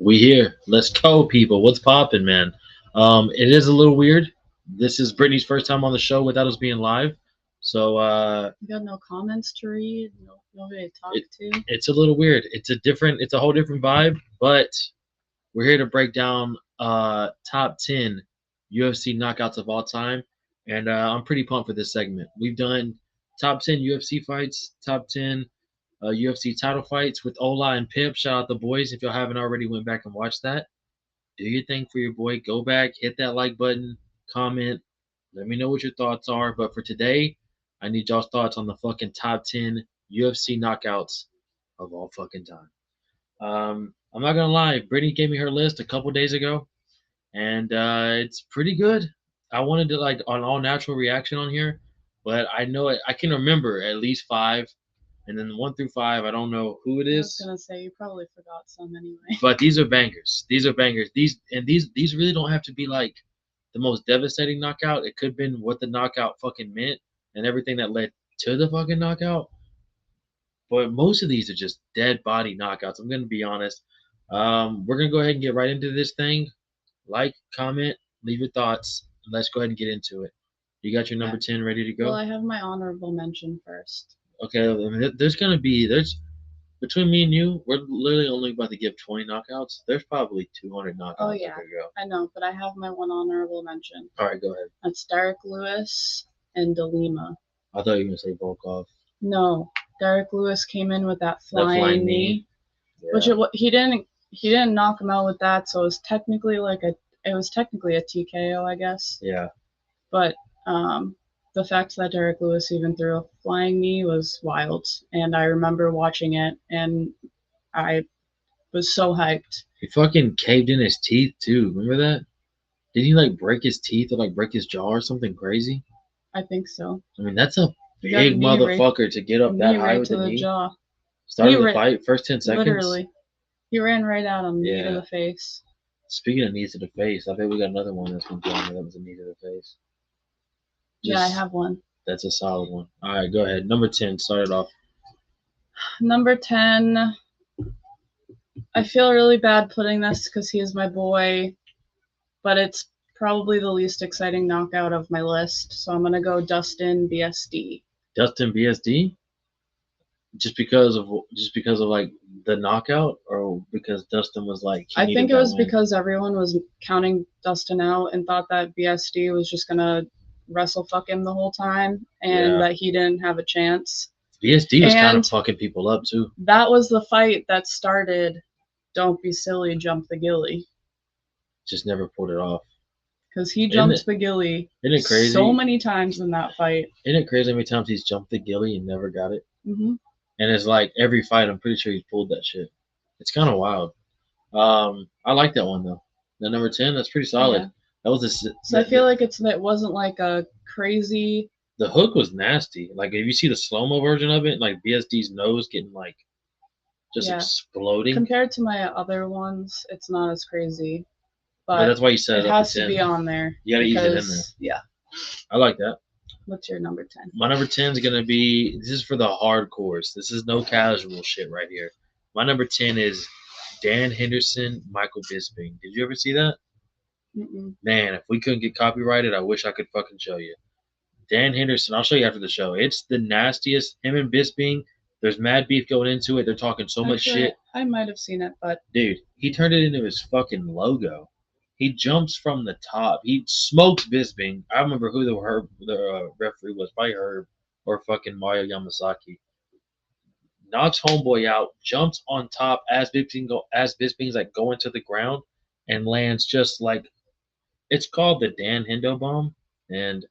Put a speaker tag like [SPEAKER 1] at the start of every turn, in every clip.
[SPEAKER 1] We here. Let's go, people. What's poppin', man? It is a little weird. This is Brittany's first time on the show without us being live, so
[SPEAKER 2] You got no comments to read, nobody to talk
[SPEAKER 1] it,
[SPEAKER 2] to.
[SPEAKER 1] it's a little weird. It's a whole different vibe. But we're here to break down top 10 UFC knockouts of all time, and I'm pretty pumped for this segment. We've done top 10 UFC fights, top 10 UFC title fights with Ola and Pip. Shout out the boys if y'all haven't already went back and watched that. Do your thing for your boy. Go back, hit that like button, comment. Let me know what your thoughts are. But for today, I need y'all's thoughts on the fucking top 10 UFC knockouts of all fucking time. I'm not gonna lie, Brittany gave me her list a couple days ago, and it's pretty good. I wanted to like an all natural reaction on here, but I know it. I can remember at least five, and then 1 through 5, I don't know who it
[SPEAKER 2] I was
[SPEAKER 1] is.
[SPEAKER 2] gonna say you probably forgot some anyway.
[SPEAKER 1] But these are bangers. These are bangers. These really don't have to be like the most devastating knockout. It could have been what the knockout fucking meant and everything that led to the fucking knockout. But most of these are just dead body knockouts. I'm gonna be honest. We're gonna go ahead and get right into this thing. Like, comment, leave your thoughts, and let's go ahead and get into it. You got your number 10 ready to
[SPEAKER 2] Well,
[SPEAKER 1] go?
[SPEAKER 2] I have my honorable mention first.
[SPEAKER 1] Okay, I mean, there's between me and you, we're literally only about to give 20 knockouts. There's probably 200 knockouts
[SPEAKER 2] Oh
[SPEAKER 1] that
[SPEAKER 2] yeah,
[SPEAKER 1] could go.
[SPEAKER 2] I know, but I have my one honorable mention.
[SPEAKER 1] All right, go ahead.
[SPEAKER 2] That's Derek Lewis and Delima.
[SPEAKER 1] I thought you were gonna say Volkov.
[SPEAKER 2] No, Derek Lewis came in with that
[SPEAKER 1] That
[SPEAKER 2] flying knee, which
[SPEAKER 1] Yeah.
[SPEAKER 2] he didn't knock him out with that, so it was technically a TKO, I guess.
[SPEAKER 1] Yeah.
[SPEAKER 2] But the fact that Derek Lewis even threw a flying knee was wild, and I remember watching it, and I was so hyped.
[SPEAKER 1] He fucking caved in his teeth too. Remember that? Did he like break his teeth or like break his jaw or something crazy?
[SPEAKER 2] I think so.
[SPEAKER 1] I mean, that's a
[SPEAKER 2] He got
[SPEAKER 1] big motherfucker to get up that
[SPEAKER 2] knee
[SPEAKER 1] high
[SPEAKER 2] right
[SPEAKER 1] with
[SPEAKER 2] to
[SPEAKER 1] the
[SPEAKER 2] the
[SPEAKER 1] knee.
[SPEAKER 2] jaw.
[SPEAKER 1] Started the fight, first 10 seconds.
[SPEAKER 2] Literally, he ran right at him, knee to
[SPEAKER 1] Yeah.
[SPEAKER 2] the face.
[SPEAKER 1] Speaking of knees to the face, I bet we got another one that's been telling me that was a knee to the face.
[SPEAKER 2] Yeah, I
[SPEAKER 1] Just
[SPEAKER 2] have one.
[SPEAKER 1] that's a solid one. All right, go ahead. Number 10, start it off.
[SPEAKER 2] Number 10, I feel really bad putting this because he is my boy, but it's probably the least exciting knockout of my list. So I'm gonna go Dustin BSD.
[SPEAKER 1] Dustin BSD? Just because of like the knockout, or because Dustin was like
[SPEAKER 2] I think it was because everyone was counting Dustin out and thought that BSD was just gonna wrestle fuck him the whole time and that he didn't have a chance.
[SPEAKER 1] BSD was kind of fucking people up too.
[SPEAKER 2] That was the fight that started "Don't be silly, jump the gilly."
[SPEAKER 1] Just never pulled it off.
[SPEAKER 2] Because he jumped the gilly so many times in that fight.
[SPEAKER 1] Isn't it crazy how many times he's jumped the gilly and never got it?
[SPEAKER 2] Mm-hmm.
[SPEAKER 1] And it's like every fight, I'm pretty sure he's pulled that shit. It's kind of wild. I like that one though. The number 10, that's pretty solid. Yeah. That was
[SPEAKER 2] I feel like it wasn't like a crazy.
[SPEAKER 1] The hook was nasty. Like if you see the slow mo version of it, like BSD's nose getting like just exploding.
[SPEAKER 2] Compared to my other ones, it's not as crazy.
[SPEAKER 1] But that's why you said
[SPEAKER 2] it has to be on there.
[SPEAKER 1] You gotta ease it in there.
[SPEAKER 2] Yeah.
[SPEAKER 1] I like that.
[SPEAKER 2] What's your number 10?
[SPEAKER 1] My number 10 is gonna be. This is for the hardcores. This is no casual shit right here. My number 10 is Dan Henderson, Michael Bisping. Did you ever see that?
[SPEAKER 2] Mm-mm.
[SPEAKER 1] Man, if we couldn't get copyrighted, I wish I could fucking show you. Dan Henderson, I'll show you after the show. It's the nastiest. Him and Bisping, there's mad beef going into it. They're talking so much shit.
[SPEAKER 2] I might have seen it, but
[SPEAKER 1] dude, he turned it into his fucking logo. He jumps from the top. He smokes Bisping. I remember who the referee was, probably Herb or fucking Mario Yamasaki. Knocks homeboy out, jumps on top as Bisping's like going to the ground, and lands just like, it's called the Dan Hendo bomb, and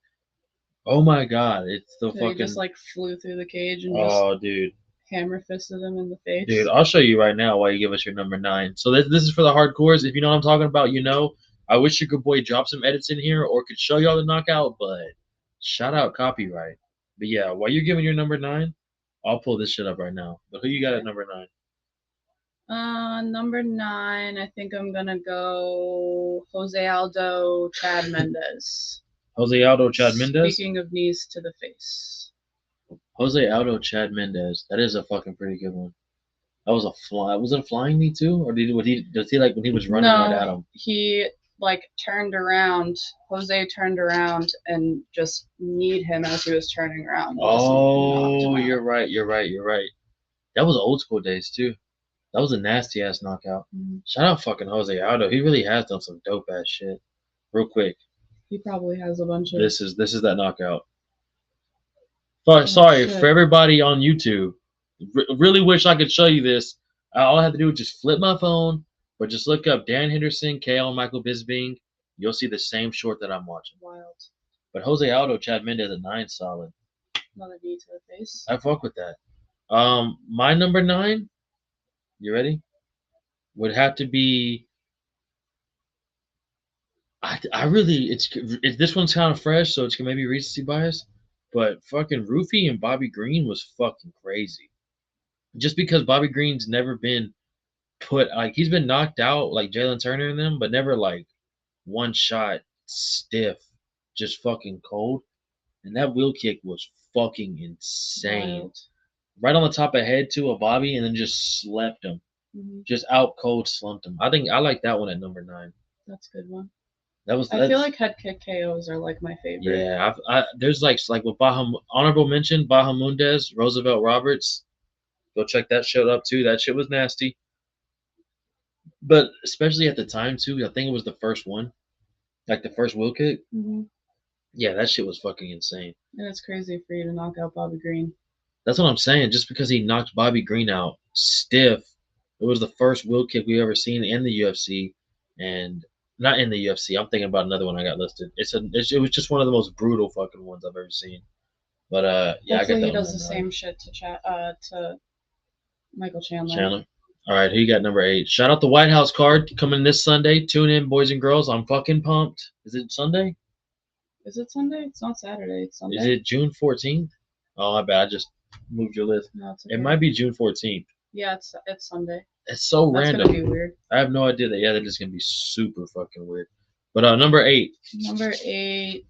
[SPEAKER 1] oh my god, it's the fucking. He
[SPEAKER 2] just like flew through the cage and
[SPEAKER 1] dude,
[SPEAKER 2] hammer fisted him in the face.
[SPEAKER 1] Dude, I'll show you right now while you give us your number 9. So this is for the hardcores. If you know what I'm talking about, you know. I wish your good boy dropped some edits in here or could show y'all the knockout, but shout out copyright. But yeah, while you're giving your number 9, I'll pull this shit up right now. But who you got at number
[SPEAKER 2] 9? Number 9, I think I'm gonna go Jose Aldo, Chad Mendes.
[SPEAKER 1] Jose Aldo, Chad Mendes?
[SPEAKER 2] Speaking of knees to the face.
[SPEAKER 1] Jose Aldo, Chad Mendes. That is a fucking pretty good one. That was a fly. Was it a flying knee too, or does he like when he was running right at
[SPEAKER 2] No,
[SPEAKER 1] him?
[SPEAKER 2] he like turned around. Jose turned around and just kneed him as he was turning around. And just knocked him
[SPEAKER 1] Oh,
[SPEAKER 2] out.
[SPEAKER 1] you're right. You're right. You're right. That was old school days too. That was a nasty ass knockout.
[SPEAKER 2] Mhm.
[SPEAKER 1] Shout out fucking Jose Aldo. He really has done some dope ass shit. Real quick,
[SPEAKER 2] He probably has a bunch of.
[SPEAKER 1] this is that knockout. But
[SPEAKER 2] Oh,
[SPEAKER 1] sorry
[SPEAKER 2] shit.
[SPEAKER 1] for everybody on YouTube. Really wish I could show you this. All I have to do is just flip my phone, but just look up Dan Henderson, KO, Michael Bisping. You'll see the same short that I'm watching.
[SPEAKER 2] Wild.
[SPEAKER 1] But Jose Aldo, Chad Mendez at 9, solid.
[SPEAKER 2] Another knee to the face.
[SPEAKER 1] I fuck with that. My number 9. You ready? Would have to be. I really it's this one's kind of fresh, so it's maybe recency bias. But fucking Roofy and Bobby Green was fucking crazy. Just because Bobby Green's never been put like he's been knocked out like Jalen Turner and them, but never like one shot stiff, just fucking cold. And that wheel kick was fucking insane.
[SPEAKER 2] Wild.
[SPEAKER 1] Right on the top of head too of Bobby, and then just slept him.
[SPEAKER 2] Mhm.
[SPEAKER 1] Just out cold slumped him. I think I like that one at number 9.
[SPEAKER 2] That's a good one.
[SPEAKER 1] That's
[SPEAKER 2] I feel like head kick KOs are like my favorite.
[SPEAKER 1] yeah. There's like with honorable mention Bahamundez, Roosevelt Roberts. Go check that shit up too. That shit was nasty. But especially at the time too, I think it was the first one, like the first wheel kick.
[SPEAKER 2] Mm-hmm.
[SPEAKER 1] Yeah, that shit was fucking insane.
[SPEAKER 2] And it's crazy for you to knock out Bobby Green.
[SPEAKER 1] That's what I'm saying. Just because he knocked Bobby Green out stiff, it was the first wheel kick we ever seen in the UFC, and not in the UFC. I'm thinking about another one I got listed. It was just one of the most brutal fucking ones I've ever seen. But yeah,
[SPEAKER 2] Hopefully
[SPEAKER 1] I got that.
[SPEAKER 2] He does
[SPEAKER 1] one
[SPEAKER 2] the same shit to Michael Chandler.
[SPEAKER 1] Chandler. All right, who you got number 8? Shout out the White House card coming this Sunday. Tune in, boys and girls. I'm fucking pumped. Is it Sunday?
[SPEAKER 2] Is it Sunday? It's not Saturday. It's Sunday.
[SPEAKER 1] Is it June 14th? Oh, I bet I just moved your list.
[SPEAKER 2] No, it's okay.
[SPEAKER 1] It might be June 14th.
[SPEAKER 2] Yeah, it's Sunday.
[SPEAKER 1] It's so
[SPEAKER 2] That's
[SPEAKER 1] random.
[SPEAKER 2] gonna be weird.
[SPEAKER 1] I have no idea that. Yeah, that is gonna be super fucking weird. But number 8.
[SPEAKER 2] Number 8.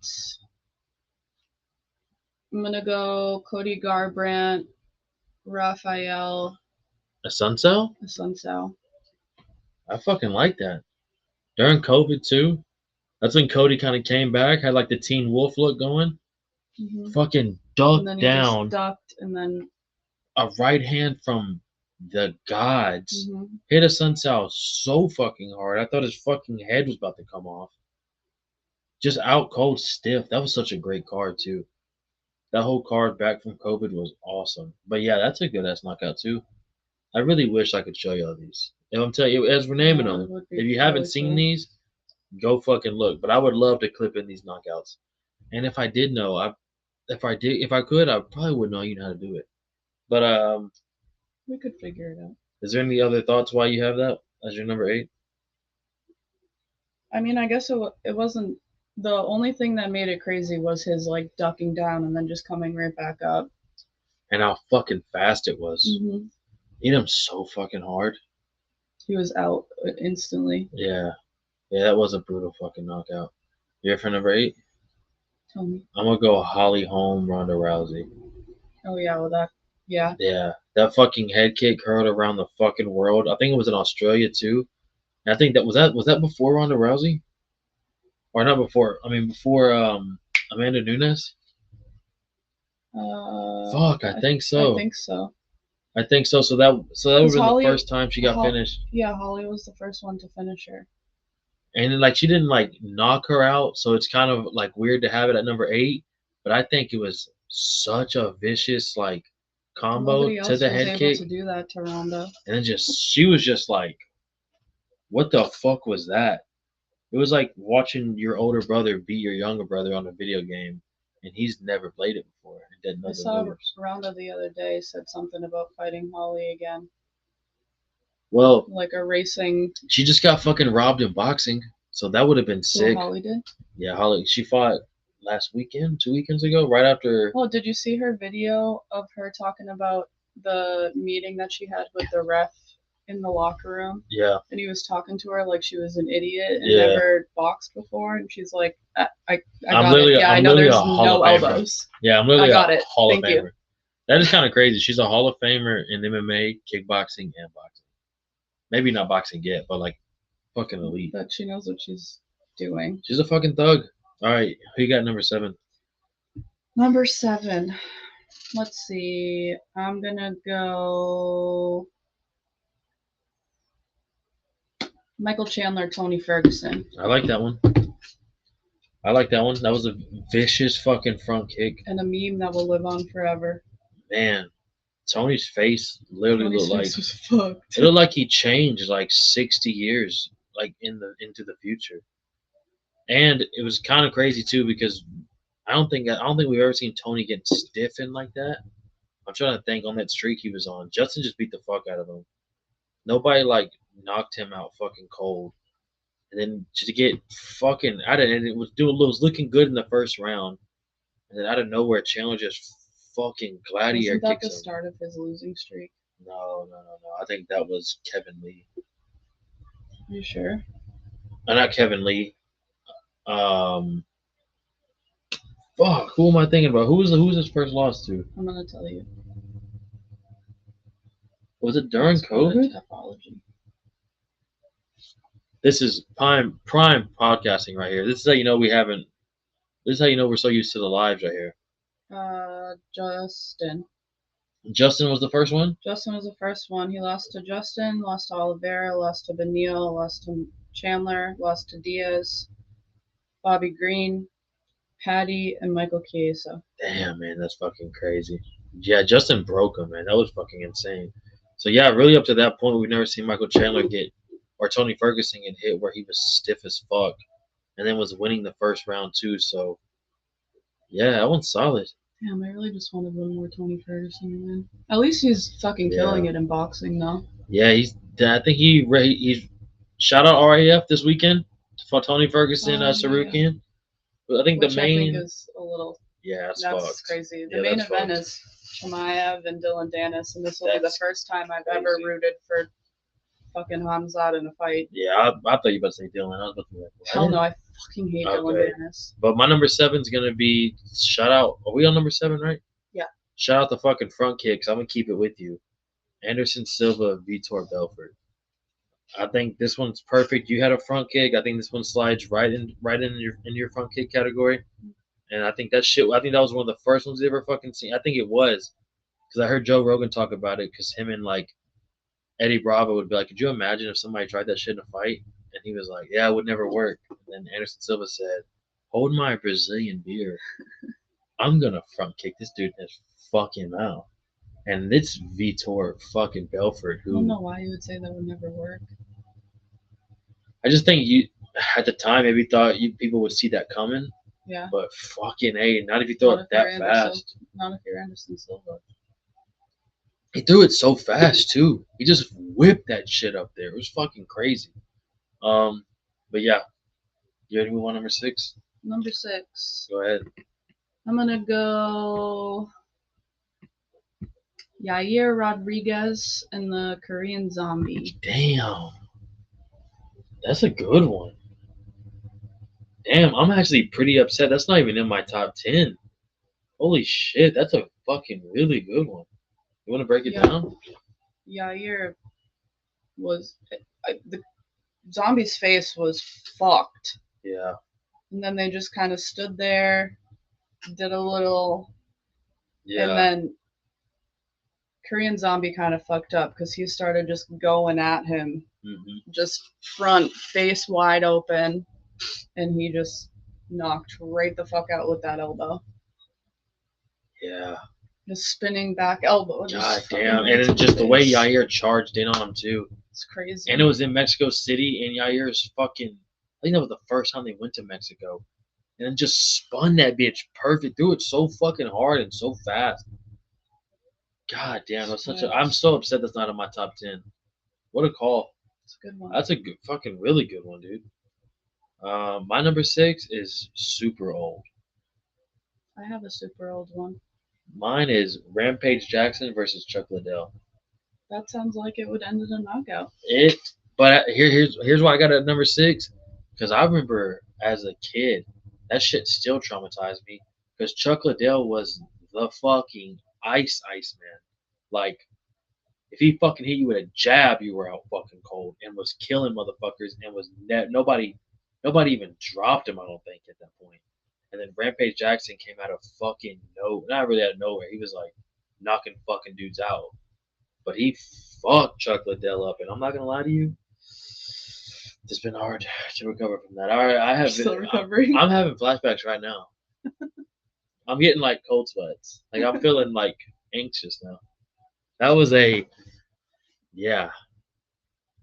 [SPEAKER 2] I'm gonna go Cody Garbrandt, Rafael
[SPEAKER 1] Assunção?
[SPEAKER 2] Assunção.
[SPEAKER 1] I fucking like that. During COVID too. That's when Cody kind of came back, had like the Teen Wolf look going.
[SPEAKER 2] Mm-hmm.
[SPEAKER 1] Fucking ducked
[SPEAKER 2] and then he
[SPEAKER 1] down.
[SPEAKER 2] Just ducked and then
[SPEAKER 1] a right hand from the gods.
[SPEAKER 2] Mm-hmm.
[SPEAKER 1] Hit Assunção so fucking hard. I thought his fucking head was about to come off. Just out cold stiff. That was such a great card too. That whole card back from COVID was awesome. But yeah, that's a good ass knockout too. I really wish I could show you all these. And I'm telling you, as we're naming them, if you haven't seen these, go fucking look. But I would love to clip in these knockouts. And if I did know, if I could, I probably would know you how to do it. But
[SPEAKER 2] we could figure it out.
[SPEAKER 1] Is there any other thoughts why you have that as your number 8?
[SPEAKER 2] I mean, I guess it wasn't. The only thing that made it crazy was his like ducking down and then just coming right back up.
[SPEAKER 1] And how fucking fast it was.
[SPEAKER 2] Mm-hmm.
[SPEAKER 1] Hit him so fucking hard.
[SPEAKER 2] He was out instantly.
[SPEAKER 1] Yeah. Yeah, that was a brutal fucking knockout. You here for number 8?
[SPEAKER 2] Tell me.
[SPEAKER 1] I'm going to go Holly Holm, Ronda Rousey.
[SPEAKER 2] Oh, yeah, well, that, yeah.
[SPEAKER 1] Yeah, that fucking head kick heard around the fucking world. I think it was in Australia, too. And I think was that before Ronda Rousey? Or not before, before Amanda Nunes? Fuck, I think so.
[SPEAKER 2] I think so.
[SPEAKER 1] I think so. So that would have been the first time she got finished.
[SPEAKER 2] Yeah, Holly was the first one to finish her.
[SPEAKER 1] And then, like, she didn't like knock her out, so it's kind of like weird to have it at number 8. But I think it was such a vicious like combo to the head kick.
[SPEAKER 2] To do that to Ronda.
[SPEAKER 1] And then she was just like, what the fuck was that? It was like watching your older brother beat your younger brother on a video game, and he's never played it before. And
[SPEAKER 2] I saw Ronda the other day said something about fighting Holly again.
[SPEAKER 1] Well,
[SPEAKER 2] like a racing.
[SPEAKER 1] She just got fucking robbed in boxing, so that would have been sick.
[SPEAKER 2] Holly did?
[SPEAKER 1] Yeah, Holly. She fought last weekend, 2 weekends ago, right after.
[SPEAKER 2] Well, did you see her video of her talking about the meeting that she had with the ref in the locker room?
[SPEAKER 1] Yeah.
[SPEAKER 2] And he was talking to her like she was an idiot and never boxed before, and she's like, I got it. Yeah, I know there's no elbows.
[SPEAKER 1] Yeah, I'm literally
[SPEAKER 2] I got it.
[SPEAKER 1] Hall of
[SPEAKER 2] Thank you.
[SPEAKER 1] Famer. That is kind of crazy. She's a Hall of Famer in MMA, kickboxing, and boxing. Maybe not boxing yet, but like fucking elite.
[SPEAKER 2] But she knows what she's doing.
[SPEAKER 1] She's a fucking thug. All right, who you got number 7?
[SPEAKER 2] Number 7. Let's see. I'm gonna go Michael Chandler, Tony Ferguson.
[SPEAKER 1] I like that one. That was a vicious fucking front kick.
[SPEAKER 2] And a meme that will live on forever.
[SPEAKER 1] Man, Tony's face literally
[SPEAKER 2] Tony's
[SPEAKER 1] looked
[SPEAKER 2] face was fucked.
[SPEAKER 1] it looked like he changed like 60 years, like into the future. And it was kind of crazy too because I don't think we've ever seen Tony getting stiffened like that. I'm trying to think on that streak he was on. Justin just beat the fuck out of him. Nobody like knocked him out fucking cold. And then just to get fucking out of it, and it was looking good in the first round. And then out of nowhere, Chandler just fucking gladiator
[SPEAKER 2] Wasn't that
[SPEAKER 1] kicks
[SPEAKER 2] the
[SPEAKER 1] him.
[SPEAKER 2] start of his losing streak?
[SPEAKER 1] No. I think that was Kevin Lee.
[SPEAKER 2] Are you sure?
[SPEAKER 1] Not Kevin Lee. Fuck, who am I thinking about? Who was his first loss to?
[SPEAKER 2] I'm gonna tell you.
[SPEAKER 1] Was it during COVID?
[SPEAKER 2] Topology.
[SPEAKER 1] This is prime podcasting right here. This is how you know This is how you know we're so used to the lives right here.
[SPEAKER 2] Justin.
[SPEAKER 1] Justin was the first one?
[SPEAKER 2] Justin was the first one. He lost to Justin, lost to Oliveira, lost to Benil, lost to Chandler, lost to Diaz, Bobby Green, Patty, and Michael Chiesa.
[SPEAKER 1] Damn, man, that's fucking crazy. Yeah, Justin broke him, man. That was fucking insane. So, yeah, really up to that point, we've never seen Michael Chandler or Tony Ferguson get hit where he was stiff as fuck and then was winning the first round, too. So, yeah, that one's solid.
[SPEAKER 2] Damn, I really just wanted one more Tony Ferguson to win. At least he's fucking killing it in boxing, though.
[SPEAKER 1] Yeah, I think he's shout out RAF this weekend for Tony Ferguson, Sarukian.
[SPEAKER 2] Yeah.
[SPEAKER 1] I think
[SPEAKER 2] Which
[SPEAKER 1] the main.
[SPEAKER 2] I think is a little.
[SPEAKER 1] Yeah, that's
[SPEAKER 2] fucked. Crazy. The main event is Chimaev and Dylan Dennis, and this will be the first time I've ever rooted for fucking Hamzat in a fight.
[SPEAKER 1] Yeah, I thought you were about to say Dylan. I was about to be like,
[SPEAKER 2] hell no, I fucking hate Dylan Dennis.
[SPEAKER 1] But my number 7 is gonna be shout out. Are we on number 7, right?
[SPEAKER 2] Yeah. Shout
[SPEAKER 1] out the fucking front kicks. I'm gonna keep it with you. Anderson Silva, Vitor Belfort. I think this one's perfect. You had a front kick. I think this one slides right in your front kick category. And I think that was one of the first ones they ever fucking seen. I think it was because I heard Joe Rogan talk about it because him and like Eddie Bravo would be like, could you imagine if somebody tried that shit in a fight? And he was like, yeah, it would never work. And then Anderson Silva said, hold my Brazilian beer. I'm going to front kick this dude in his fucking mouth. And it's Vitor fucking Belfort. Who,
[SPEAKER 2] I don't know why you would say that would never work.
[SPEAKER 1] I just think you, at the time, maybe thought people would see that coming.
[SPEAKER 2] Yeah.
[SPEAKER 1] But fucking A, not if you throw it that fast.
[SPEAKER 2] Not if you're Anderson Silva.
[SPEAKER 1] He threw it so fast too. He just whipped that shit up there. It was fucking crazy. But yeah. You ready to move on number 6?
[SPEAKER 2] Number 6.
[SPEAKER 1] Go ahead.
[SPEAKER 2] I'm gonna go Yair Rodriguez and the Korean Zombie.
[SPEAKER 1] Damn. That's a good one. Damn, I'm actually pretty upset. That's not even in my top 10. Holy shit, that's a fucking really good one. You want to break it down?
[SPEAKER 2] Yair was the Zombie's face was fucked.
[SPEAKER 1] Yeah.
[SPEAKER 2] And then they just kind of stood there, did a little, and then Korean Zombie kind of fucked up because he started just going at him, just front face wide open. And he just knocked right the fuck out with that elbow.
[SPEAKER 1] Yeah.
[SPEAKER 2] Just spinning back elbow.
[SPEAKER 1] God damn. And then just the way Yair charged in on him, too.
[SPEAKER 2] It's crazy.
[SPEAKER 1] And it was in Mexico City, and Yair's fucking, I think that was the first time they went to Mexico. And then just spun that bitch perfect. Threw it so fucking hard and so fast. God damn. I'm so upset that's not in my top 10. What a call.
[SPEAKER 2] It's a good one.
[SPEAKER 1] That's a good, fucking really good one, dude. My number 6 is super old.
[SPEAKER 2] I have a super old one.
[SPEAKER 1] Mine is Rampage Jackson versus Chuck Liddell.
[SPEAKER 2] That sounds like it would end in a knockout.
[SPEAKER 1] But here's why I got it at number 6. Because I remember as a kid, that shit still traumatized me. Because Chuck Liddell was the fucking ice man. Like, if he fucking hit you with a jab, you were out fucking cold and was killing motherfuckers and was nobody even dropped him. I don't think at that point. And then Rampage Jackson came out of fucking not really out of nowhere. He was like knocking fucking dudes out, but he fucked Chuck Liddell up. And I'm not gonna lie to you, it's been hard to recover from that. I have
[SPEAKER 2] Still
[SPEAKER 1] been,
[SPEAKER 2] recovering.
[SPEAKER 1] I'm having flashbacks right now. I'm getting like cold sweats. Like I'm feeling like anxious now. That was yeah.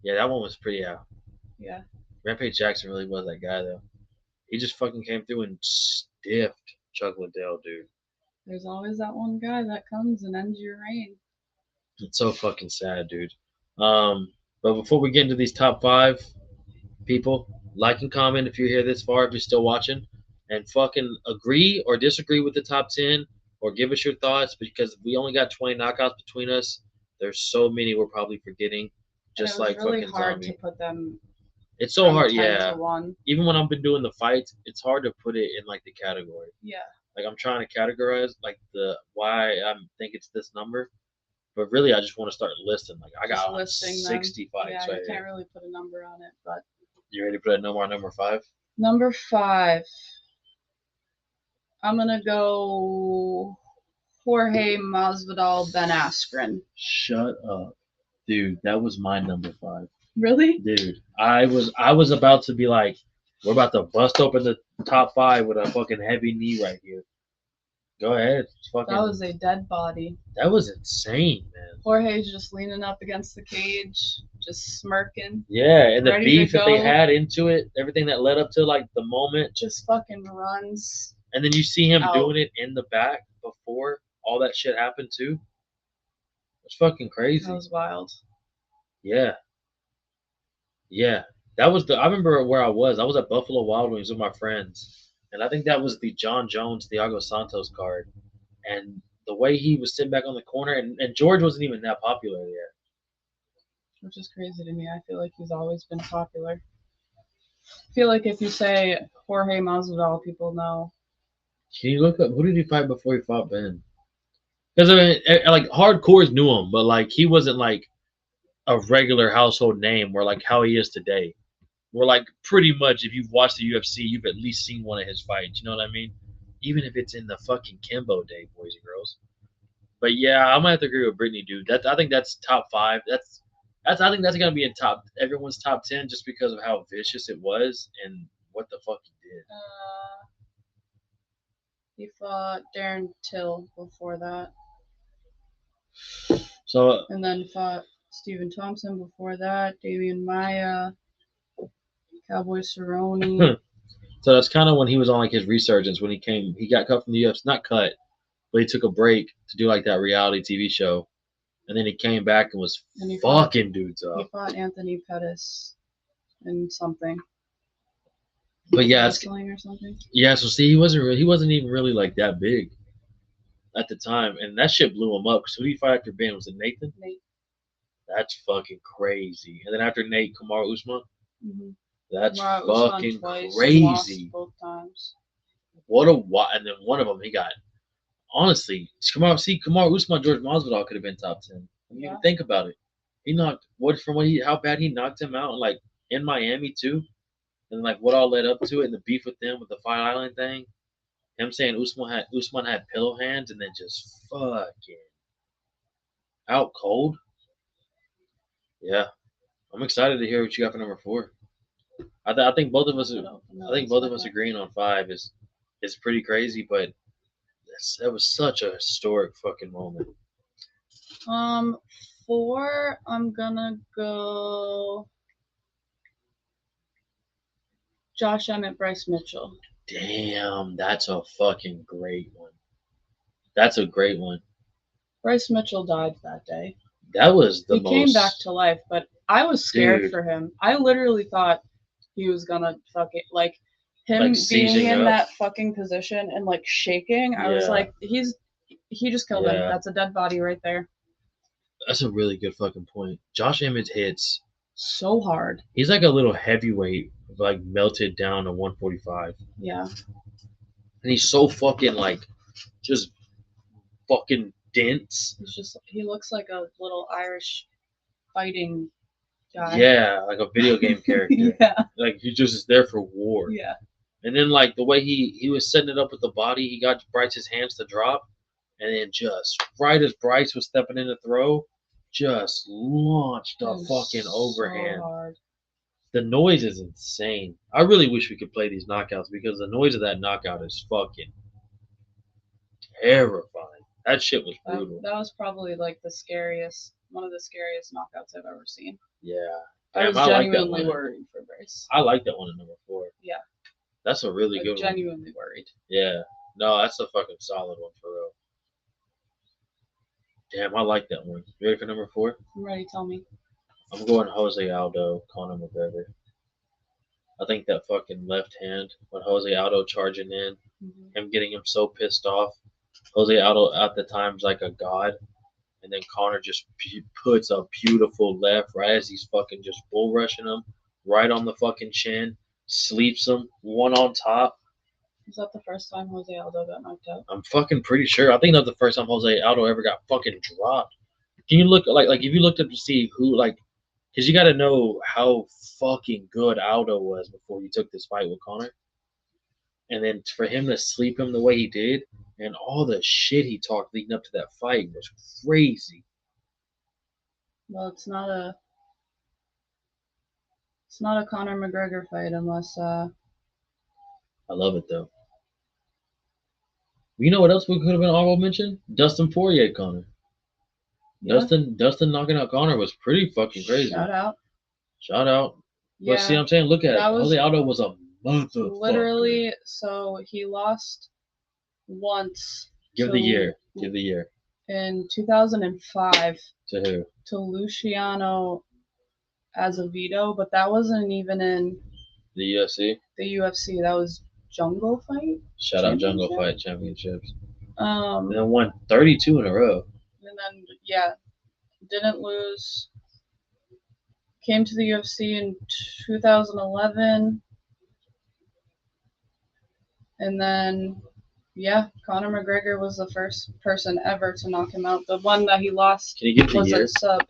[SPEAKER 1] That one was pretty out.
[SPEAKER 2] Yeah.
[SPEAKER 1] Rampage Jackson really was that guy though. He just fucking came through and stiffed Chuck Liddell, dude.
[SPEAKER 2] There's always that one guy that comes and ends your reign.
[SPEAKER 1] It's so fucking sad, dude. But before we get into these top 5 people, like and comment if you're here this far, if you're still watching, and fucking agree or disagree with the top 10, or give us your thoughts, because we only got 20 knockouts between us. There's so many we're probably forgetting. Just like
[SPEAKER 2] really
[SPEAKER 1] fucking
[SPEAKER 2] hard
[SPEAKER 1] zombie.
[SPEAKER 2] to put them.
[SPEAKER 1] It's so hard,
[SPEAKER 2] 10
[SPEAKER 1] yeah.
[SPEAKER 2] to 1.
[SPEAKER 1] Even when I've been doing the fights, it's hard to put it in like the category.
[SPEAKER 2] Yeah.
[SPEAKER 1] Like I'm trying to categorize like the why I think it's this number, but really I just want to start listing. Like I got
[SPEAKER 2] Just listing
[SPEAKER 1] 60
[SPEAKER 2] them.
[SPEAKER 1] fights
[SPEAKER 2] Yeah,
[SPEAKER 1] right
[SPEAKER 2] you
[SPEAKER 1] here.
[SPEAKER 2] can't really put a number on it, but
[SPEAKER 1] You ready to put a number on number 5?
[SPEAKER 2] number 5. I'm gonna go Jorge Masvidal Ben Askren.
[SPEAKER 1] Shut up, dude. That was my number 5.
[SPEAKER 2] Really?
[SPEAKER 1] Dude, I was about to be like, we're about to bust open the top 5 with a fucking heavy knee right here. Go ahead. Fucking,
[SPEAKER 2] That was a dead body.
[SPEAKER 1] that was insane, man.
[SPEAKER 2] Jorge's just leaning up against the cage, just smirking.
[SPEAKER 1] Yeah, and the
[SPEAKER 2] Ready
[SPEAKER 1] beef
[SPEAKER 2] to
[SPEAKER 1] that they
[SPEAKER 2] go.
[SPEAKER 1] had into it, everything that led up to like the moment,
[SPEAKER 2] Just fucking runs.
[SPEAKER 1] and then you see him
[SPEAKER 2] out.
[SPEAKER 1] doing it in the back before all that shit happened too. It's fucking crazy.
[SPEAKER 2] That was wild.
[SPEAKER 1] Yeah. That was I remember where I was. I was at Buffalo Wild Wings with my friends, and I think that was the John Jones Thiago Santos card. And the way he was sitting back on the corner, and George wasn't even that popular yet.
[SPEAKER 2] Which is crazy to me. I feel like he's always been popular. I feel like if you say Jorge Masvidal, people know.
[SPEAKER 1] Can you look up who did he fight before he fought Ben? Because I mean, like hardcores knew him, but like he wasn't like a regular household name, where like how he is today. Where like pretty much if you've watched the UFC, you've at least seen one of his fights. You know what I mean? Even if it's in the fucking Kimbo day, boys and girls. But yeah, I'm gonna have to agree with Brittany, dude. I think that's top 5. I think that's gonna be in everyone's top 10 just because of how vicious it was and what the fuck he did.
[SPEAKER 2] He fought Darren Till before that.
[SPEAKER 1] So
[SPEAKER 2] and then fought Stephen Thompson before that, Damian Maia, Cowboy Cerrone.
[SPEAKER 1] So that's kind of when he was on like his resurgence, when he got cut from the UFC, not cut, but he took a break to do like that reality TV show, and then he came back and was fucking dudes up.
[SPEAKER 2] He fought Anthony Pettis in something.
[SPEAKER 1] But yeah,
[SPEAKER 2] wrestling or something.
[SPEAKER 1] Yeah, so see, he wasn't even really like that big at the time, and that shit blew him up. Because who did he fight after Ben? Was it Nathan?
[SPEAKER 2] Nate.
[SPEAKER 1] That's fucking crazy. And then after Nate, Kamaru Usman.
[SPEAKER 2] Mm-hmm.
[SPEAKER 1] That's
[SPEAKER 2] Kamaru
[SPEAKER 1] fucking
[SPEAKER 2] twice,
[SPEAKER 1] crazy.
[SPEAKER 2] Both times.
[SPEAKER 1] And then one of them he got. Honestly, Kamaru Usman, George Masvidal could have been top 10. I mean, even think about it. He knocked how bad he knocked him out, like in Miami too. And like what all led up to it, and the beef with them with the Fight Island thing, him saying Usman had pillow hands, and then just fucking out cold. Yeah, I'm excited to hear what you got for number 4. I think both of us. Agreeing on 5 is pretty crazy, but that was such a historic fucking moment.
[SPEAKER 2] 4, I'm gonna go Josh Emmett, Bryce Mitchell.
[SPEAKER 1] Damn, that's a fucking great one. That's a great one.
[SPEAKER 2] Bryce Mitchell died that day.
[SPEAKER 1] That was
[SPEAKER 2] He came back to life, but I was scared for him. I literally thought he was gonna like him being in that fucking position and like shaking. I was like, he just killed him. That's a dead body right there.
[SPEAKER 1] That's a really good fucking point. Josh Emmett hits
[SPEAKER 2] so hard.
[SPEAKER 1] He's like a little heavyweight, like melted down to 145.
[SPEAKER 2] Yeah.
[SPEAKER 1] And he's so fucking like just fucking dense.
[SPEAKER 2] He looks like a little Irish fighting guy.
[SPEAKER 1] Yeah, like a video game character.
[SPEAKER 2] Yeah.
[SPEAKER 1] Like he just is there for war.
[SPEAKER 2] Yeah.
[SPEAKER 1] And then like the way he was setting it up with the body, he got Bryce's hands to drop, and then just right as Bryce was stepping in to throw, just launched a fucking overhand.
[SPEAKER 2] So hard.
[SPEAKER 1] The noise is insane. I really wish we could play these knockouts because the noise of that knockout is fucking terrifying. That shit was brutal.
[SPEAKER 2] That was probably like one of the scariest knockouts I've ever seen.
[SPEAKER 1] Yeah.
[SPEAKER 2] I was genuinely worried for Bryce.
[SPEAKER 1] I like that one at number 4.
[SPEAKER 2] Yeah.
[SPEAKER 1] That's a really good one.
[SPEAKER 2] Genuinely worried.
[SPEAKER 1] Yeah. No, that's a fucking solid one for real. Damn, I like that one. You ready for number 4?
[SPEAKER 2] I'm ready, tell me.
[SPEAKER 1] I'm going Jose Aldo, Conor McGregor. I think that fucking left hand, when Jose Aldo charging in, him getting him so pissed off. Jose Aldo at the time's like a god. And then Conor just puts a beautiful left right as he's fucking just bull rushing him right on the fucking chin, sleeps him, one on top.
[SPEAKER 2] Was that the first time Jose Aldo got knocked out?
[SPEAKER 1] I'm fucking pretty sure. I think that's the first time Jose Aldo ever got fucking dropped. Can you look like if you looked up to see who like, because you got to know how fucking good Aldo was before he took this fight with Conor, and then for him to sleep him the way he did, and all the shit he talked leading up to that fight was crazy.
[SPEAKER 2] Well, it's not a Conor McGregor fight unless.
[SPEAKER 1] I love it though. You know what else we could have been honorable mention? Dustin Poirier, Conor. Yeah. Dustin knocking out Conor was pretty fucking crazy.
[SPEAKER 2] Shout out.
[SPEAKER 1] Yeah. But see what I'm saying? Look at it. Jose Aldo was a motherfucker.
[SPEAKER 2] Literally, so he lost once.
[SPEAKER 1] Give the year.
[SPEAKER 2] In 2005.
[SPEAKER 1] To who?
[SPEAKER 2] To Luciano Azevedo, but that wasn't even in
[SPEAKER 1] the UFC.
[SPEAKER 2] The UFC. That was Jungle Fight.
[SPEAKER 1] Shout out Jungle Fight Championships.
[SPEAKER 2] And
[SPEAKER 1] then won 32 in a row.
[SPEAKER 2] And then didn't lose. Came to the UFC in 2011. And then Conor McGregor was the first person ever to knock him out. The one that he lost was a sub.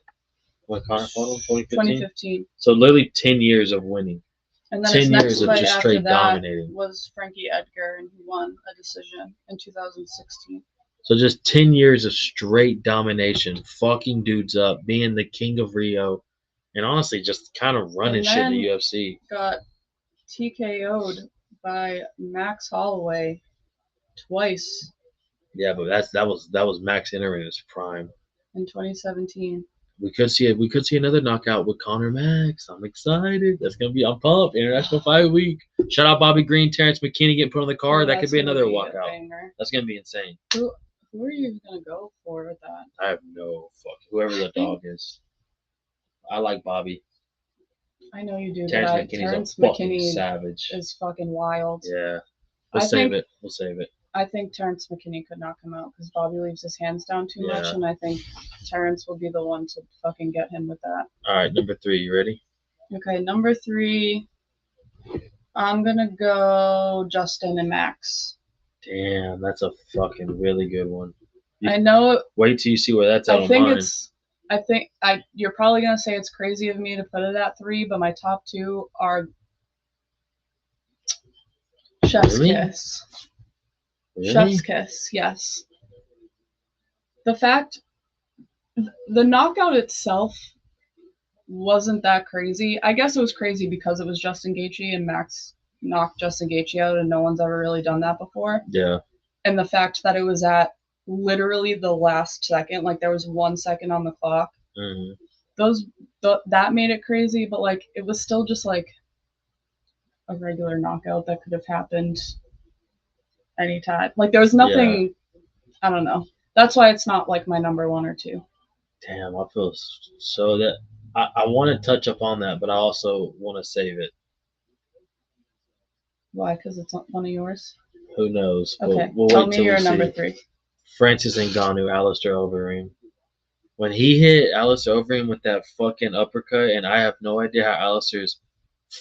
[SPEAKER 1] What Conor fought him?
[SPEAKER 2] 2015.
[SPEAKER 1] So literally 10 years of winning.
[SPEAKER 2] And then
[SPEAKER 1] 10 years of just straight dominating.
[SPEAKER 2] Was Frankie Edgar, and he won a decision in 2016.
[SPEAKER 1] So just 10 years of straight domination, fucking dudes up, being the king of Rio, and honestly just kind of running shit in the UFC.
[SPEAKER 2] Got TKO'd by Max Holloway twice.
[SPEAKER 1] Yeah, but that was Max entering his prime.
[SPEAKER 2] In 2017.
[SPEAKER 1] We could see another knockout with Conor Max. I'm excited. I'm pumped. International Fight Week. Shout out Bobby Green, Terrence McKinney getting put on the card. That could be another walkout. That's gonna be insane.
[SPEAKER 2] Who are you gonna go for with that?
[SPEAKER 1] I have no fuck. Whoever the dog is. I like Bobby.
[SPEAKER 2] I know you do.
[SPEAKER 1] Terrence McKinney
[SPEAKER 2] savage. Is fucking wild.
[SPEAKER 1] Yeah. We'll save it.
[SPEAKER 2] I think Terrence McKinney could knock him out because Bobby leaves his hands down too much, and I think Terrence will be the one to fucking get him with that.
[SPEAKER 1] All right, number 3. You ready?
[SPEAKER 2] Okay, number 3. I'm gonna go Justin and Max.
[SPEAKER 1] Damn, that's a fucking really good one.
[SPEAKER 2] I know.
[SPEAKER 1] Wait till you see where that's at on mine.
[SPEAKER 2] You're probably gonna say it's crazy of me to put it at 3, but my top 2 are Chef's Kiss.
[SPEAKER 1] Really?
[SPEAKER 2] Chef's Kiss, yes. The knockout itself wasn't that crazy. I guess it was crazy because it was Justin Gaethje and Max knocked Justin Gaethje out, and no one's ever really done that before.
[SPEAKER 1] Yeah.
[SPEAKER 2] And the fact that it was at literally the last second, like there was 1 second on the clock.
[SPEAKER 1] Mm-hmm.
[SPEAKER 2] That made it crazy, but like it was still just like a regular knockout that could have happened anytime. Like there was nothing. I don't know. That's why it's not like my number 1 or 2.
[SPEAKER 1] Damn, I feel so that I want to touch upon that, but I also want to save it.
[SPEAKER 2] Why? Because it's not one of yours.
[SPEAKER 1] Who knows?
[SPEAKER 2] Okay, we'll tell me your number 3.
[SPEAKER 1] Francis Ngannou, Alistair Overeem. When he hit Alistair Overeem with that fucking uppercut, and I have no idea how Alistair's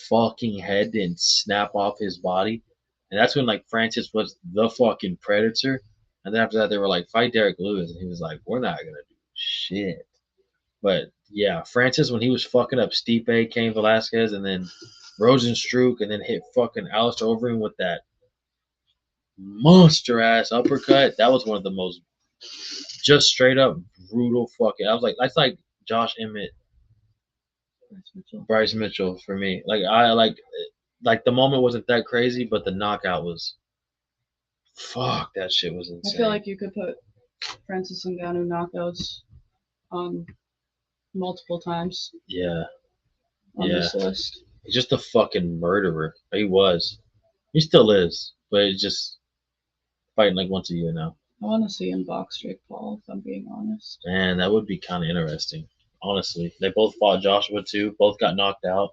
[SPEAKER 1] fucking head didn't snap off his body. And that's when like Francis was the fucking predator. And then after that, they were like, fight Derek Lewis. And he was like, we're not going to do shit. But yeah, Francis, when he was fucking up Stipe, Cain Velasquez, and then Rosenstruck, and then hit fucking Alistair Overeem with that monster ass uppercut, that was one of the most just straight up brutal fucking. I was like, that's like Josh Emmett, Bryce Mitchell for me. Like I like the moment wasn't that crazy, but the knockout was. Fuck, that shit was insane.
[SPEAKER 2] I feel like you could put Francis Ngannou knockouts on multiple times.
[SPEAKER 1] Yeah.
[SPEAKER 2] On this list.
[SPEAKER 1] He's just a fucking murderer. He was. He still is. But he's just fighting like once a year now.
[SPEAKER 2] I want to see him box Jake Paul, if I'm being honest.
[SPEAKER 1] Man, that would be kind of interesting. Honestly. They both fought Joshua too. Both got knocked out.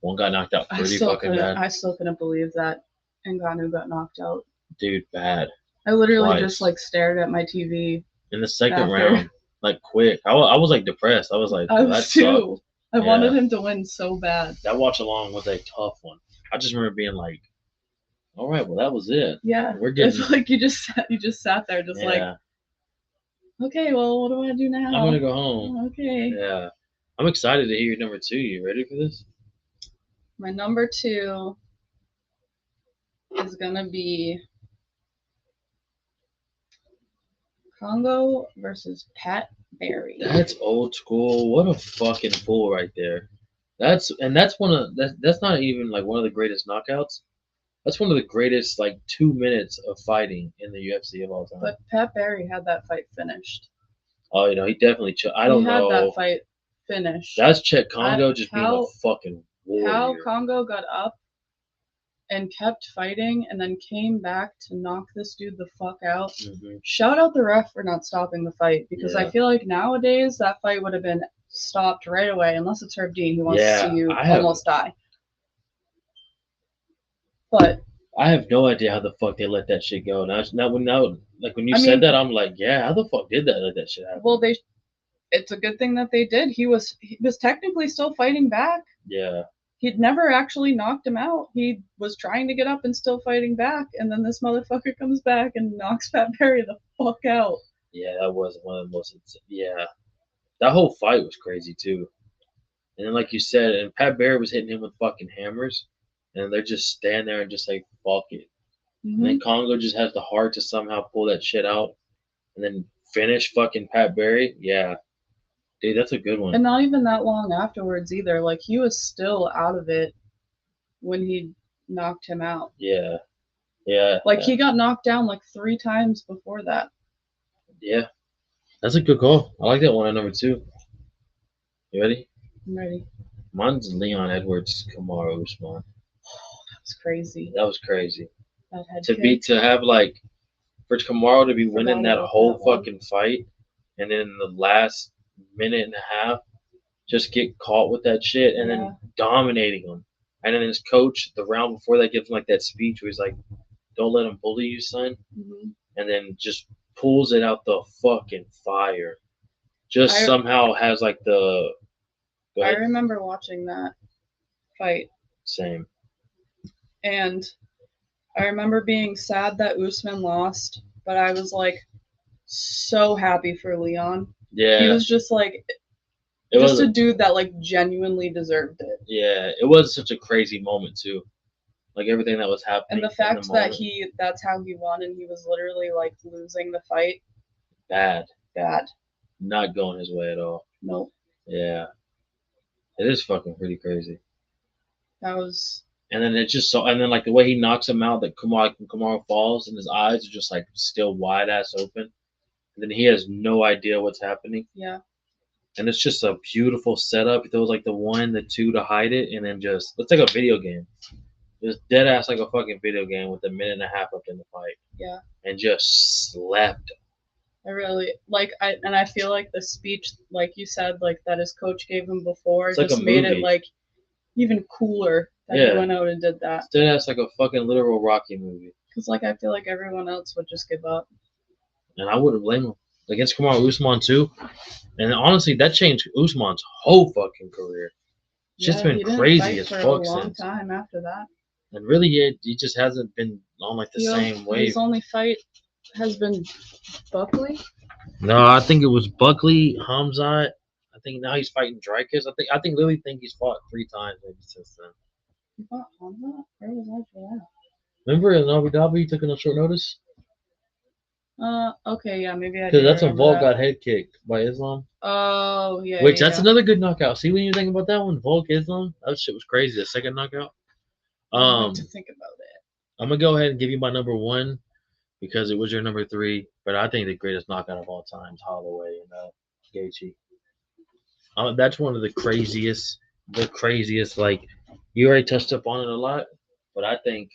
[SPEAKER 1] One got knocked out pretty fucking bad.
[SPEAKER 2] I still couldn't believe that Ngannou got knocked out.
[SPEAKER 1] Dude, bad.
[SPEAKER 2] I literally just like stared at my TV.
[SPEAKER 1] In the second round. Like quick. I was like depressed. I was like,
[SPEAKER 2] I was too.
[SPEAKER 1] Sucked.
[SPEAKER 2] I wanted him to win so bad.
[SPEAKER 1] That watch along was a tough one. I just remember being like, all right, well, that was it.
[SPEAKER 2] Yeah.
[SPEAKER 1] We're getting.
[SPEAKER 2] It's like you just sat there just like, okay, well, what do I do now?
[SPEAKER 1] I'm going to go home.
[SPEAKER 2] Okay.
[SPEAKER 1] Yeah. I'm excited to hear your number 2. You ready for this?
[SPEAKER 2] My number 2 is going to be Congo versus Pat Barry.
[SPEAKER 1] That's old school. What a fucking fool right there. That's not even like one of the greatest knockouts. That's one of the greatest like 2 minutes of fighting in the UFC of all time.
[SPEAKER 2] But Pat Barry had that fight finished.
[SPEAKER 1] Oh, he definitely. I don't know.
[SPEAKER 2] He had that fight finished.
[SPEAKER 1] That's Chet Congo just being a fucking warrior.
[SPEAKER 2] How Congo got up and kept fighting and then came back to knock this dude the fuck out. Mm-hmm. Shout out the ref for not stopping the fight, because I feel like nowadays that fight would have been stopped right away, unless it's Herb Dean who wants to see you almost die. But
[SPEAKER 1] I have no idea how the fuck they let that shit go. When you said that, I'm like, yeah, how the fuck did that let that shit happen?
[SPEAKER 2] Well, it's a good thing that they did. He was technically still fighting back.
[SPEAKER 1] Yeah.
[SPEAKER 2] He'd never actually knocked him out. He was trying to get up and still fighting back, and then this motherfucker comes back and knocks Pat Barry the fuck out.
[SPEAKER 1] Yeah, that was one of the most. Yeah, that whole fight was crazy too. And then, like you said, and Pat Barry was hitting him with fucking hammers, and they're just standing there and just like, fuck it. Mm-hmm. And then Congo just has the heart to somehow pull that shit out, and then finish fucking Pat Barry. Yeah. Dude, that's a good one.
[SPEAKER 2] And not even that long afterwards either. Like, he was still out of it when he knocked him out.
[SPEAKER 1] Yeah. Yeah.
[SPEAKER 2] Like, he got knocked down like 3 times before that.
[SPEAKER 1] Yeah. That's a good call. I like that one at number 2. You ready?
[SPEAKER 2] I'm ready.
[SPEAKER 1] Mine's Leon Edwards, Kamaru Usman.
[SPEAKER 2] Oh, that was crazy.
[SPEAKER 1] That was crazy.
[SPEAKER 2] That head
[SPEAKER 1] kick. For Kamaru to be winning that whole fucking fight, and then in the last minute and a half, just get caught with that shit, and then dominating him. And then his coach, the round before that, gives him like that speech where he's like, "Don't let him bully you, son." Mm-hmm. And then just pulls it out the fucking fire. Somehow has like the.
[SPEAKER 2] I remember watching that fight.
[SPEAKER 1] Same.
[SPEAKER 2] And I remember being sad that Usman lost, but I was like so happy for Leon.
[SPEAKER 1] Yeah.
[SPEAKER 2] He was just like a dude that like genuinely deserved it.
[SPEAKER 1] Yeah, it was such a crazy moment too. Like everything that was happening.
[SPEAKER 2] And the fact that that's how he won, and he was literally like losing the fight.
[SPEAKER 1] Bad.
[SPEAKER 2] Not
[SPEAKER 1] going his way at all.
[SPEAKER 2] Nope.
[SPEAKER 1] Yeah. It is fucking pretty crazy.
[SPEAKER 2] That was.
[SPEAKER 1] And then like the way he knocks him out, that Kamaru falls and his eyes are just like still wide ass open. And then he has no idea what's happening.
[SPEAKER 2] Yeah.
[SPEAKER 1] And it's just a beautiful setup. There was like the 1, the 2 to hide it, and then just it's like a video game. Just dead ass like a fucking video game with a minute and a half up in the fight.
[SPEAKER 2] Yeah.
[SPEAKER 1] And just slept.
[SPEAKER 2] I really I feel like the speech, like you said, like that his coach gave him before, it's just made it like even cooler that he went out and did that.
[SPEAKER 1] Dead ass like a fucking literal Rocky movie.
[SPEAKER 2] Because like I feel like everyone else would just give up.
[SPEAKER 1] And I wouldn't blame him. Against Kamaru Usman too. And honestly, that changed Usman's whole fucking career. It's just been crazy as fuck since.
[SPEAKER 2] A long time after that.
[SPEAKER 1] And really, he just hasn't been on like the same wave.
[SPEAKER 2] His only fight has been Buckley.
[SPEAKER 1] No, I think it was Buckley, Hamzat. I think now he's fighting Dreykus. I think Lily think he's fought 3 times maybe since then.
[SPEAKER 2] You fought Honda? Where was I for
[SPEAKER 1] Remember in Abu Dhabi he took it on short notice?
[SPEAKER 2] that? Okay, yeah, maybe I
[SPEAKER 1] Because
[SPEAKER 2] do
[SPEAKER 1] that's when
[SPEAKER 2] remember
[SPEAKER 1] Volk
[SPEAKER 2] that.
[SPEAKER 1] got head kicked by Islam.
[SPEAKER 2] Oh, yeah,
[SPEAKER 1] Which
[SPEAKER 2] yeah,
[SPEAKER 1] that's
[SPEAKER 2] yeah.
[SPEAKER 1] another good knockout. See when you think about that one, Volk Islam, that shit was crazy. The second knockout.
[SPEAKER 2] I have to
[SPEAKER 1] Um,
[SPEAKER 2] think about it.
[SPEAKER 1] I'm gonna go ahead and give you my number one because it was your number three. But I think the greatest knockout of all time is Holloway and Gaethje. That's one of the craziest. Like you already touched up on it a lot, but I think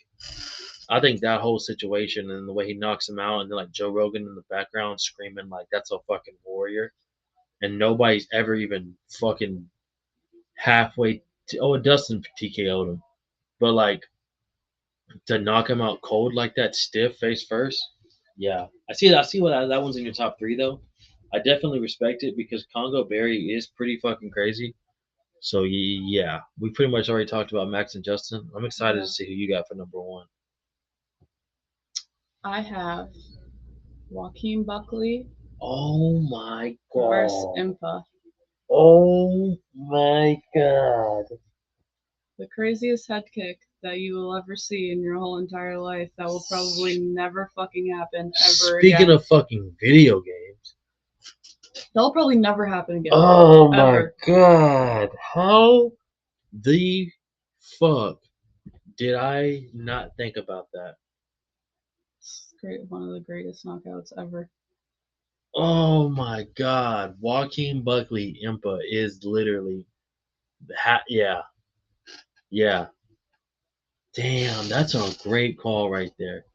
[SPEAKER 1] that whole situation and the way he knocks him out, and then like Joe Rogan in the background screaming like that's a fucking warrior, and nobody's ever even fucking halfway. Dustin TKO'd him, but like to knock him out cold like that, stiff face first. Yeah, I see what that one's in your top three though. I definitely respect it because Congo Berry is pretty fucking crazy. So yeah, we pretty much already talked about Max and Justin. I'm excited
[SPEAKER 2] Yeah.
[SPEAKER 1] to see who you got for number one.
[SPEAKER 2] I have Joaquin Buckley
[SPEAKER 1] Oh my
[SPEAKER 2] versus
[SPEAKER 1] god.
[SPEAKER 2] Impa.
[SPEAKER 1] Oh my god.
[SPEAKER 2] The craziest head kick that you will ever see in your whole entire life. That will probably never fucking happen ever
[SPEAKER 1] Speaking
[SPEAKER 2] again.
[SPEAKER 1] of fucking video games.
[SPEAKER 2] That'll probably never happen again.
[SPEAKER 1] Oh my
[SPEAKER 2] Ever.
[SPEAKER 1] god. How the fuck did I not think about that?
[SPEAKER 2] It's great, one of the greatest knockouts ever.
[SPEAKER 1] Oh my god. Joaquin Buckley Impa is literally yeah. Yeah. Damn, that's a great call right there.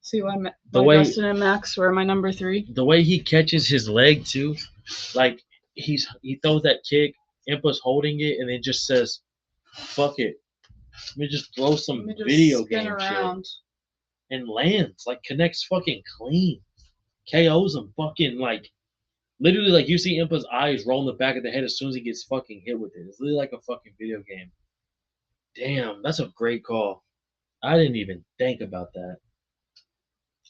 [SPEAKER 2] See why,
[SPEAKER 1] The
[SPEAKER 2] why
[SPEAKER 1] way
[SPEAKER 2] Dustin and Max were my number 3?
[SPEAKER 1] the way he catches his leg too, like he throws that kick, Impa's holding it, and it just says, "Fuck it, let me just throw some
[SPEAKER 2] Let me just
[SPEAKER 1] video
[SPEAKER 2] spin
[SPEAKER 1] game
[SPEAKER 2] around.
[SPEAKER 1] shit," and lands like connects fucking clean, KOs him fucking like literally like you see Impa's eyes roll in the back of the head as soon as he gets fucking hit with it. It's literally like a fucking video game. Damn, that's a great call. I didn't even think about that.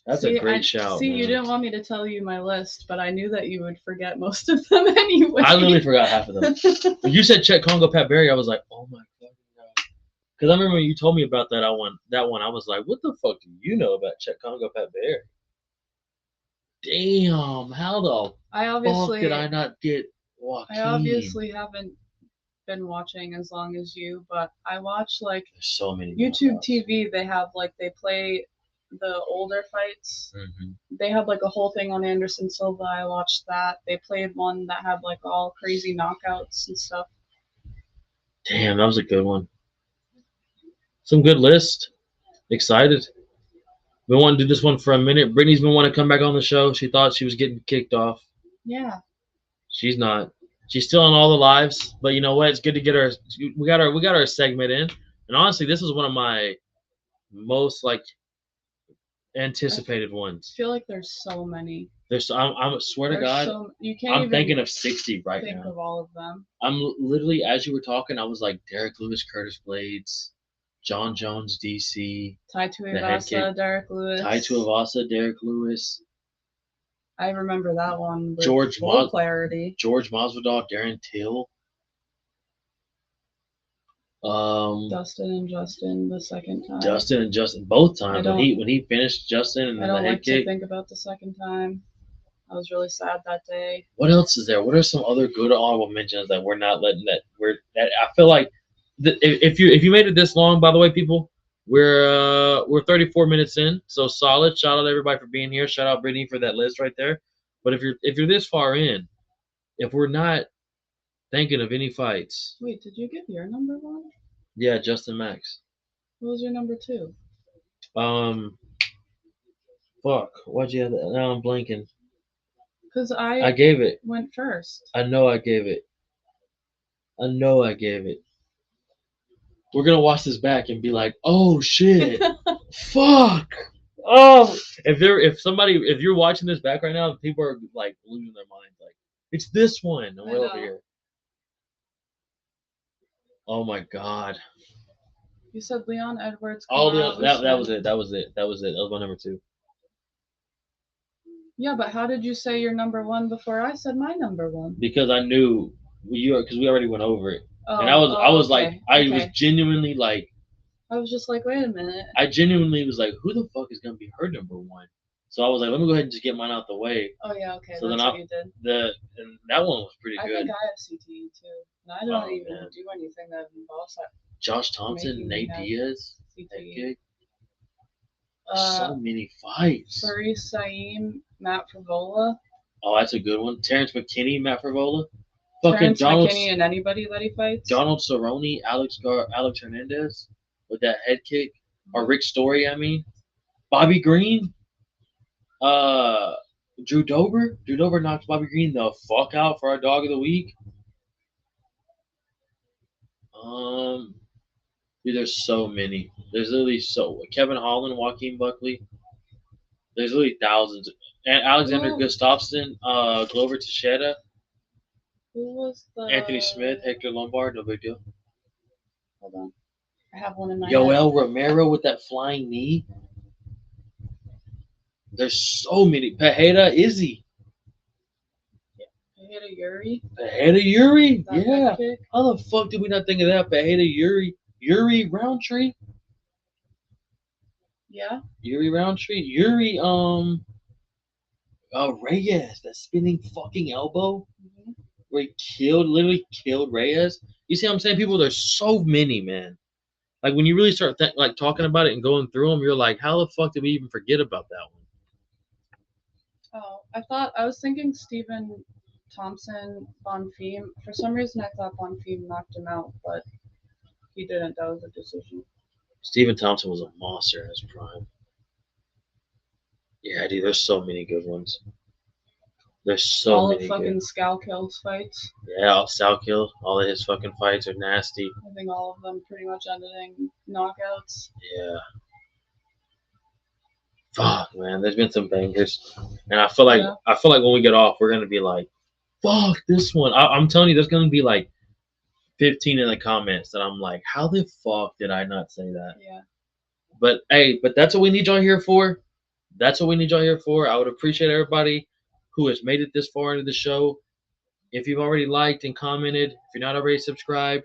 [SPEAKER 1] That's a great shout,
[SPEAKER 2] see,
[SPEAKER 1] man.
[SPEAKER 2] you didn't want me to tell you my list, but I knew that you would forget most of them anyway.
[SPEAKER 1] I literally forgot half of them. When you said Chet Congo Pat Barry, I was like, oh my fucking god. Because I remember when you told me about that one, I was like, what the fuck do you know about Chet Congo Pat Barry? Damn, how the fuck did I not get Joaquin?
[SPEAKER 2] I obviously haven't been watching as long as you, but I watch like
[SPEAKER 1] There's so many
[SPEAKER 2] YouTube
[SPEAKER 1] knockouts.
[SPEAKER 2] TV. They have like they play the older fights.
[SPEAKER 1] Mm-hmm.
[SPEAKER 2] They have like a whole thing on Anderson Silva. I watched that. They played one that had like all crazy knockouts and stuff.
[SPEAKER 1] Damn, that was a good one. Some good list. Excited. Been wanting to do this one for a minute. Brittany's been wanting to come back on the show. She thought she was getting kicked off.
[SPEAKER 2] Yeah.
[SPEAKER 1] She's not. She's still on all the lives, but you know what? It's good to get her. We got our segment in, and honestly, this is one of my most like anticipated ones.
[SPEAKER 2] I feel like there's so many.
[SPEAKER 1] I'm swear to God,
[SPEAKER 2] you can't
[SPEAKER 1] I'm
[SPEAKER 2] even
[SPEAKER 1] thinking of 60 right
[SPEAKER 2] think
[SPEAKER 1] now.
[SPEAKER 2] of all of them.
[SPEAKER 1] I'm literally as you were talking, I was like Derek Lewis, Curtis Blades, John Jones, DC,
[SPEAKER 2] Tai Tuivasa, Derek Lewis.
[SPEAKER 1] Tai Tuivasa, Derek Lewis.
[SPEAKER 2] I remember that one with
[SPEAKER 1] George
[SPEAKER 2] full clarity.
[SPEAKER 1] George Masvidal, Darren Till.
[SPEAKER 2] Dustin and Justin the second time.
[SPEAKER 1] Dustin and Justin both times when he finished Justin and
[SPEAKER 2] I
[SPEAKER 1] then
[SPEAKER 2] don't
[SPEAKER 1] the head
[SPEAKER 2] like
[SPEAKER 1] kick.
[SPEAKER 2] to think about the second time. I was really sad that day.
[SPEAKER 1] What else is there? What are some other good honorable mentions that we're not letting that I feel like if you made it this long, by the way, people, we're 34 minutes in, so solid. Shout out to everybody for being here. Shout out Brittany for that list right there. But if you're this far in, if we're not thinking of any fights.
[SPEAKER 2] Wait, did you give your number one?
[SPEAKER 1] Yeah, Justin Max.
[SPEAKER 2] What was your number 2?
[SPEAKER 1] Fuck. Why'd you have that? Now I'm blanking.
[SPEAKER 2] Because
[SPEAKER 1] I gave it.
[SPEAKER 2] Went first.
[SPEAKER 1] I know I gave it. We're gonna watch this back and be like, oh shit. Fuck. Oh, if you're watching this back right now, people are like losing their minds. Like, it's this one, and we're over here. Oh my god.
[SPEAKER 2] You said Leon Edwards.
[SPEAKER 1] Oh, that was it. That was my number 2.
[SPEAKER 2] Yeah, but how did you say your number one before I said my number one?
[SPEAKER 1] Because I knew because we already went over it,
[SPEAKER 2] Oh,
[SPEAKER 1] and I was
[SPEAKER 2] okay,
[SPEAKER 1] like, I was
[SPEAKER 2] okay.
[SPEAKER 1] genuinely like,
[SPEAKER 2] I was just like, wait a minute.
[SPEAKER 1] I genuinely was like, who the fuck is gonna be her number one? So I was like, let me go ahead and just get mine out the way.
[SPEAKER 2] Oh yeah, okay,
[SPEAKER 1] So
[SPEAKER 2] that's
[SPEAKER 1] then
[SPEAKER 2] what you did.
[SPEAKER 1] and that one was pretty
[SPEAKER 2] I
[SPEAKER 1] good.
[SPEAKER 2] think I have CTE too, and I don't even
[SPEAKER 1] Man.
[SPEAKER 2] do anything that involves that.
[SPEAKER 1] Josh Thompson,
[SPEAKER 2] Making me
[SPEAKER 1] Nate
[SPEAKER 2] have
[SPEAKER 1] Diaz,
[SPEAKER 2] CTE.
[SPEAKER 1] that kid.
[SPEAKER 2] Uh,
[SPEAKER 1] So many fights.
[SPEAKER 2] Faris Saim, Matt Frivola.
[SPEAKER 1] Oh, that's a good one. Terrence McKinney, Matt Frivola. Fucking
[SPEAKER 2] Terrence
[SPEAKER 1] Donald,
[SPEAKER 2] McKinney and anybody that he fights.
[SPEAKER 1] Donald Cerrone, Alex Hernandez with that head kick. Or Rick Story, I mean. Bobby Green. Drew Dober. Drew Dober knocks Bobby Green the fuck out for our dog of the week. Dude, there's so many. There's literally Kevin Holland, Joaquin Buckley. There's literally thousands. And Alexander
[SPEAKER 2] Ooh.
[SPEAKER 1] Gustafsson, Glover Teixeira,
[SPEAKER 2] Who was the
[SPEAKER 1] Anthony Smith, Hector Lombard, no big deal.
[SPEAKER 2] Hold on, I have one in my head.
[SPEAKER 1] Yoel Romero with that flying knee. There's so many. Pereira Izzy.
[SPEAKER 2] Pereira Yuri.
[SPEAKER 1] Pereira Yuri.
[SPEAKER 2] That
[SPEAKER 1] Yeah.
[SPEAKER 2] head kick.
[SPEAKER 1] How the fuck did we not think of that? Pereira Yuri. Yuri Roundtree.
[SPEAKER 2] Yeah.
[SPEAKER 1] Yuri Roundtree. Yuri Reyes. That spinning fucking elbow.
[SPEAKER 2] Mm-hmm.
[SPEAKER 1] Where he literally killed Reyes. You see what I'm saying? People, there's so many, man. Like when you really start like talking about it and going through them, you're like, how the fuck did we even forget about that one?
[SPEAKER 2] Oh, I was thinking Stephen Thompson, Bonfim. For some reason, I thought Bonfim knocked him out, but he didn't. That was a decision.
[SPEAKER 1] Stephen Thompson was a monster in his prime. Yeah, dude, there's so many good ones. There's so
[SPEAKER 2] all
[SPEAKER 1] many
[SPEAKER 2] of fucking
[SPEAKER 1] good.
[SPEAKER 2] Scalkill's fights.
[SPEAKER 1] Yeah, Salkill, all of his fucking fights are nasty.
[SPEAKER 2] I think all of them pretty much ended in knockouts.
[SPEAKER 1] Yeah. Fuck, man, there's been some bangers, and I feel like when we get off, we're gonna be like, fuck this one. I'm telling you, there's gonna be like 15 in the comments that I'm like, how the fuck did I not say that?
[SPEAKER 2] Yeah.
[SPEAKER 1] But hey, that's what we need y'all here for. That's what we need y'all here for. I would appreciate everybody who has made it this far into the show. If you've already liked and commented, if you're not already subscribed,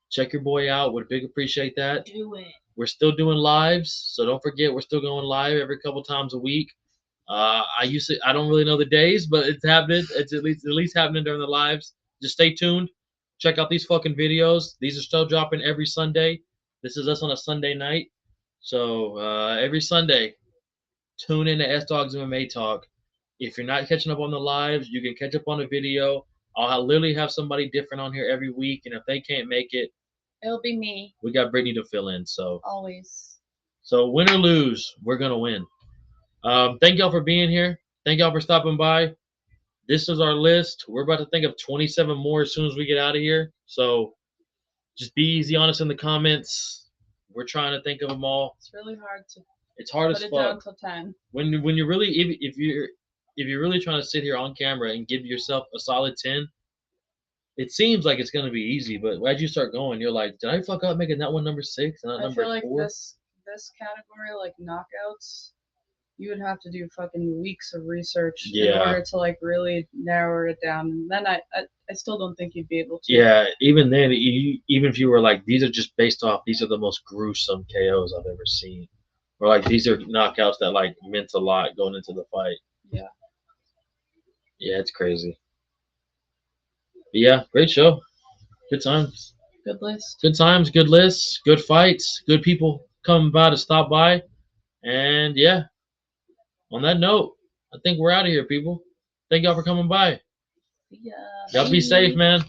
[SPEAKER 1] check your boy out. Would big appreciate that.
[SPEAKER 2] Do it.
[SPEAKER 1] We're still doing lives, so don't forget we're still going live every couple times a week. I don't really know the days, but it's happening. It's at least happening during the lives. Just stay tuned. Check out these fucking videos. These are still dropping every Sunday. This is us on a Sunday night. So every Sunday, tune in to S Dogs MMA Talk. If you're not catching up on the lives, you can catch up on the video. I'll literally have somebody different on here every week, and if they can't make it,
[SPEAKER 2] it'll be me.
[SPEAKER 1] We got Brittany to fill in. So
[SPEAKER 2] always.
[SPEAKER 1] So win or lose, we're gonna win. Thank y'all for being here. Thank y'all for stopping by. This is our list. We're about to think of 27 more as soon as we get out of here. So just be easy on us in the comments. We're trying to think of them all.
[SPEAKER 2] It's really hard to.
[SPEAKER 1] It's hard as
[SPEAKER 2] fuck.
[SPEAKER 1] Put it
[SPEAKER 2] down to 10.
[SPEAKER 1] When you're really if you're really trying to sit here on camera and give yourself a solid 10, it seems like it's gonna be easy. But as you start going, you're like, did I fuck up making that one number 6 and not number 4?
[SPEAKER 2] I feel like this category, like knockouts, you would have to do fucking weeks of research in order to like really narrow it down. And then I still don't think you'd be able to.
[SPEAKER 1] Yeah, even then, even if you were like, these are just based off, these are the most gruesome KOs I've ever seen, or like these are knockouts that like meant a lot going into the fight.
[SPEAKER 2] Yeah.
[SPEAKER 1] Yeah, it's crazy. But yeah, great show. Good times.
[SPEAKER 2] Good list.
[SPEAKER 1] Good times, good lists, good fights, good people coming by to stop by. And yeah, on that note, I think we're out of here, people. Thank y'all for coming by.
[SPEAKER 2] Yeah.
[SPEAKER 1] Y'all be safe, man.